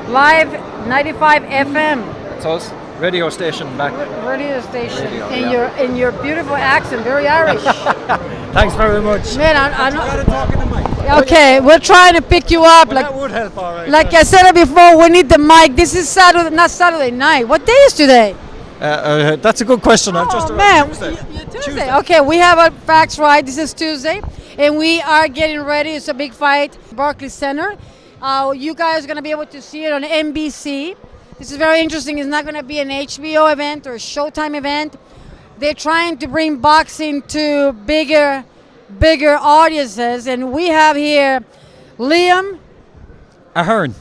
Live 95 FM. It's us. Radio station back. Radio station. Radio, in yeah. your beautiful accent, very Irish. Thanks very much. Man, I'm not. Talking to Mike. Okay, we're trying to pick you up. Well, that would help, all right. Like I said it before, we need the mic. This is Saturday, not Saturday night. What day is today? That's a good question. I've just man, Tuesday. Tuesday. Okay, we have our facts right. This is Tuesday, and we are getting ready. It's a big fight, Barclays Center. You guys are going to be able to see it on NBC. This is very interesting. It's not going to be an HBO event or a Showtime event. They're trying to bring boxing to bigger audiences, and we have here Liam Aherne,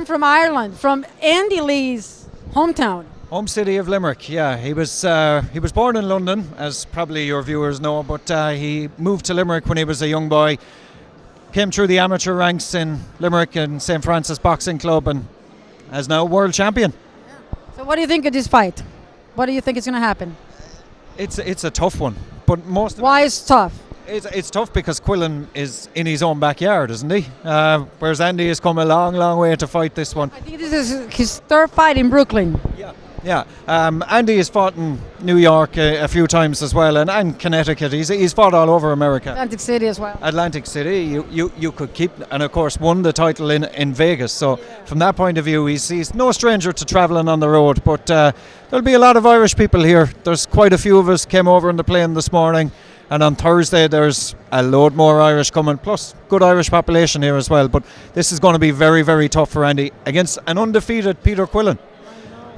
from Ireland, from Andy Lee's hometown. home city of Limerick. Yeah, he was born in London, as probably your viewers know, but he moved to Limerick when he was a young boy. Came through the amateur ranks in Limerick and St. Francis Boxing Club, and is now world champion. So what do you think of this fight? What do you think is going to happen? It's a tough one, but Why is it tough? It's tough because Quillen is in his own backyard, isn't he? Whereas Andy has come a long way to fight this one. I think this is his third fight in Brooklyn. Yeah. Andy has fought in New York a few times as well, and Connecticut. He's fought all over America. Atlantic City as well. Atlantic City, you could keep, and of course won the title in Vegas. So from that point of view, he's no stranger to travelling on the road. But there'll be a lot of Irish people here. There's quite a few of us came over on the plane this morning, and on Thursday there's a load more Irish coming, plus good Irish population here as well. But this is going to be very, very tough for Andy against an undefeated Peter Quillen.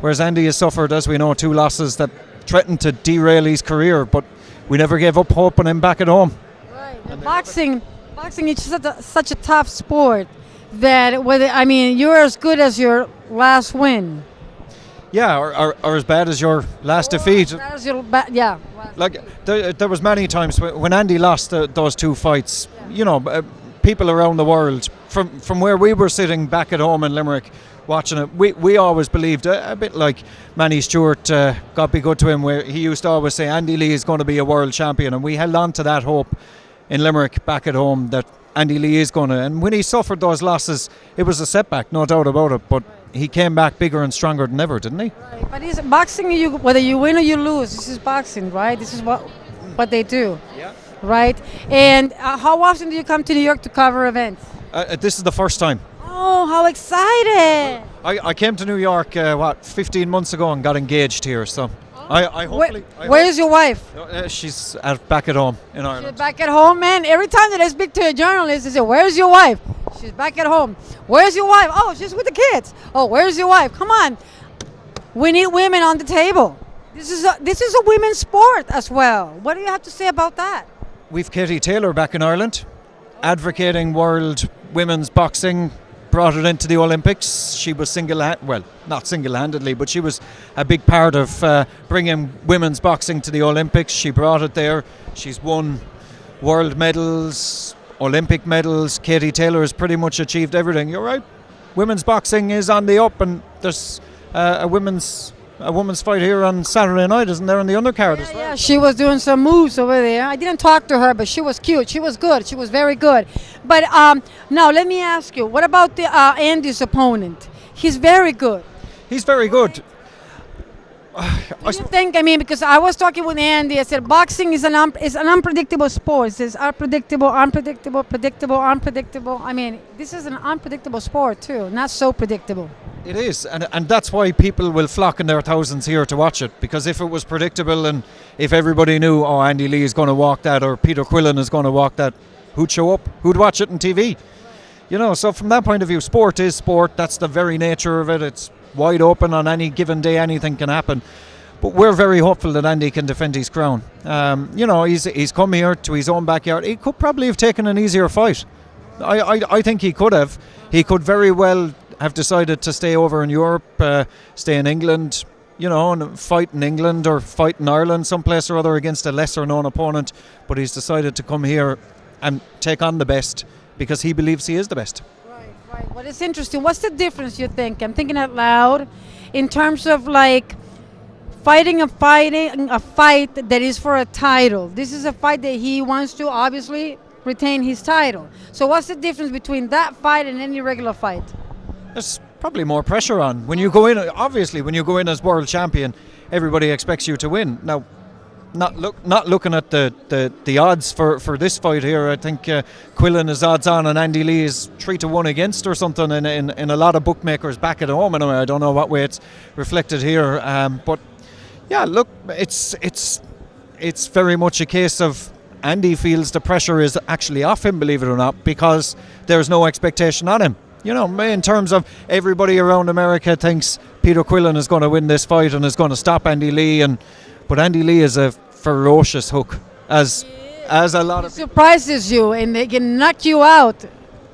Whereas Andy has suffered, as we know, 2 losses that threatened to derail his career, but we never gave up hope on him back at home. Right. Boxing is such a tough sport that you're as good as your last win. Yeah, or as bad as your last defeat. Like there was many times when Andy lost those 2 fights. Yeah. You know, people around the world from where we were sitting back at home in Limerick, watching it, we always believed, a bit like Manny Stewart, God be good to him, where he used to always say Andy Lee is going to be a world champion, and we held on to that hope in Limerick back at home that Andy Lee is going to. And when he suffered those losses, it was a setback, no doubt about it, but he came back bigger and stronger than ever, didn't he? Right. But it's boxing, whether you win or you lose, this is boxing, right? This is what they do. Yeah. Right? And how often do you come to New York to cover events? This is the first time. Oh, how excited! I came to New York 15 months ago and got engaged here, so I hopefully. Where's your wife? She's back at home in Ireland. She's back at home, man. Every time that I speak to a journalist, they say, "Where's your wife?" She's back at home. Where's your wife? Oh, she's with the kids. Oh, where's your wife? Come on, we need women on the table. This is a women's sport as well. What do you have to say about that? We've Katie Taylor back in Ireland, advocating world women's boxing. Brought it into the Olympics. She was not single-handedly, but she was a big part of bringing women's boxing to the Olympics. She brought it there. She's won world medals, Olympic medals. Katie Taylor has pretty much achieved everything. You're right. Women's boxing is on the up, and there's a women's fight here on Saturday night, isn't there, on the undercard as well? Yeah, she was doing some moves over there. I didn't talk to her, but she was cute. She was good. She was very good. But now let me ask you, what about the Andy's opponent? He's very good. He's very good. Do you think, because I was talking with Andy, I said boxing is an unpredictable sport. It's unpredictable. This is an unpredictable sport too, not so predictable. It is, and that's why people will flock in their thousands here to watch it, because if it was predictable and if everybody knew, oh, Andy Lee is going to walk that or Peter Quillen is going to walk that, who'd show up? Who'd watch it on TV? You know, so from that point of view, sport is sport. That's the very nature of it. It's wide open on any given day. Anything can happen. But we're very hopeful that Andy can defend his crown. He's come here to his own backyard. He could probably have taken an easier fight. I think he could have. He could very well have decided to stay over in Europe, stay in England, and fight in England or fight in Ireland, someplace or other against a lesser known opponent. But he's decided to come here and take on the best because he believes he is the best. Right. Well, it's interesting. What's the difference, you think? I'm thinking out loud in terms of like fighting a fight that is for a title. This is a fight that he wants to obviously retain his title. So what's the difference between that fight and any regular fight? probably more pressure on. When you go in, obviously, when you go in as world champion, everybody expects you to win. Now, not looking at the odds for this fight here, I think Quillen is odds on and Andy Lee is 3-1 against or something in a lot of bookmakers back at home. Anyway, I don't know what way it's reflected here, but yeah, look, it's very much a case of Andy feels the pressure is actually off him, believe it or not, because there's no expectation on him. You know, in terms of everybody around America thinks Peter Quillen is going to win this fight and is going to stop Andy Lee, but Andy Lee is a ferocious hook, as a lot of people. Surprises you and they can knock you out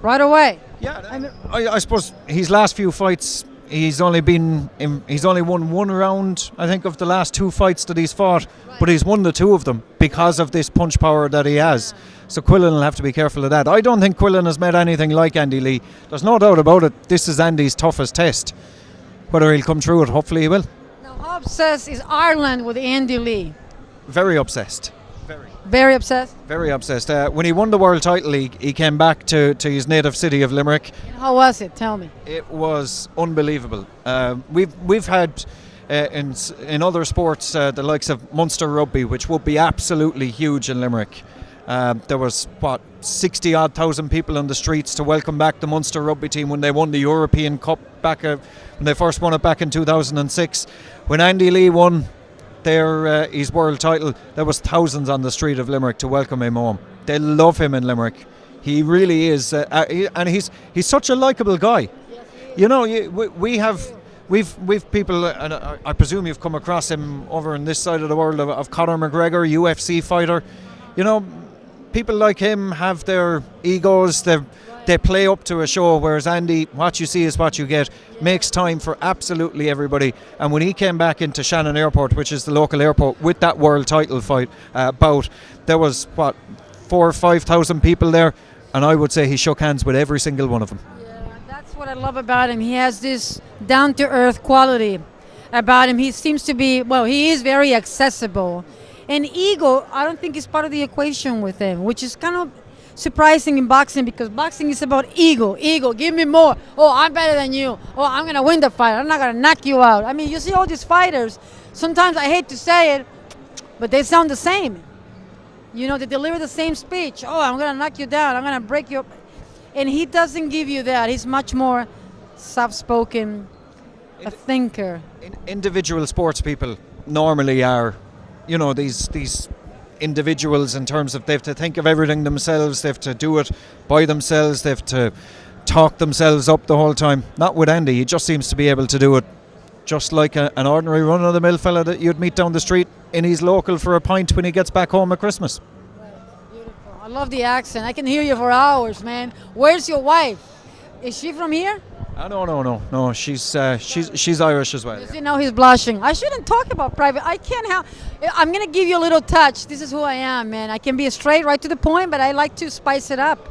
right away. Yeah, I suppose his last few fights, he's only won one round, I think, of the last 2 fights that he's fought, but he's won the 2 of them because of this punch power that he has. So Quillen will have to be careful of that. I don't think Quillen has met anything like Andy Lee. There's no doubt about it. This is Andy's toughest test. Whether he'll come through it, hopefully he will. Now, how obsessed is Ireland with Andy Lee? Very obsessed. Very obsessed? Very obsessed. When he won the world title, he came back to his native city of Limerick. How was it? Tell me. It was unbelievable. We've had in other sports the likes of Munster Rugby, which would be absolutely huge in Limerick. There was 60,000 people on the streets to welcome back the Munster Rugby team when they won the European Cup back when they first won it back in 2006. When Andy Lee won his world title, there was thousands on the street of Limerick to welcome him home. They love him in Limerick. He really is, and he's such a likeable guy. You know, we've people, and I presume you've come across him over on this side of the world of Conor McGregor, UFC fighter. You know, people like him have their egos. They play up to a show, whereas Andy, what you see is what you get, makes time for absolutely everybody. And when he came back into Shannon Airport, which is the local airport, with that world title fight bout, there was 4,000 or 5,000 people there, and I would say he shook hands with every single one of them. Yeah, that's what I love about him. He has this down-to-earth quality about him. He seems to be, he is very accessible. And ego, I don't think is part of the equation with him, which is kind of surprising in boxing, because boxing is about ego, give me more. Oh, I'm better than you. Oh, I'm going to win the fight. I'm not going to knock you out. I mean, you see all these fighters, sometimes I hate to say it, but they sound the same. You know, they deliver the same speech. Oh, I'm going to knock you down. I'm going to break you. And he doesn't give you that. He's much more soft-spoken, a thinker. Individual sports people normally are, you know, these individuals, in terms of they have to think of everything themselves, they have to do it by themselves, they have to talk themselves up the whole time. Not with Andy. He just seems to be able to do it just like an ordinary run-of-the-mill fella that you'd meet down the street in his local for a pint when he gets back home at Christmas. Beautiful. I love the accent. I can hear you for hours, man. Where's your wife? Is she from here? No. She's Irish as well. You know, he's blushing. I shouldn't talk about private. I can't help. I'm gonna give you a little touch. This is who I am, man. I can be straight, right to the point, but I like to spice it up,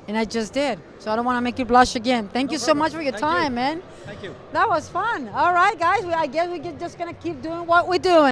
and I just did. So I don't want to make you blush again. Thank you so much for your time, man. Thank you. That was fun. All right, guys. I guess we're just gonna keep doing what we're doing.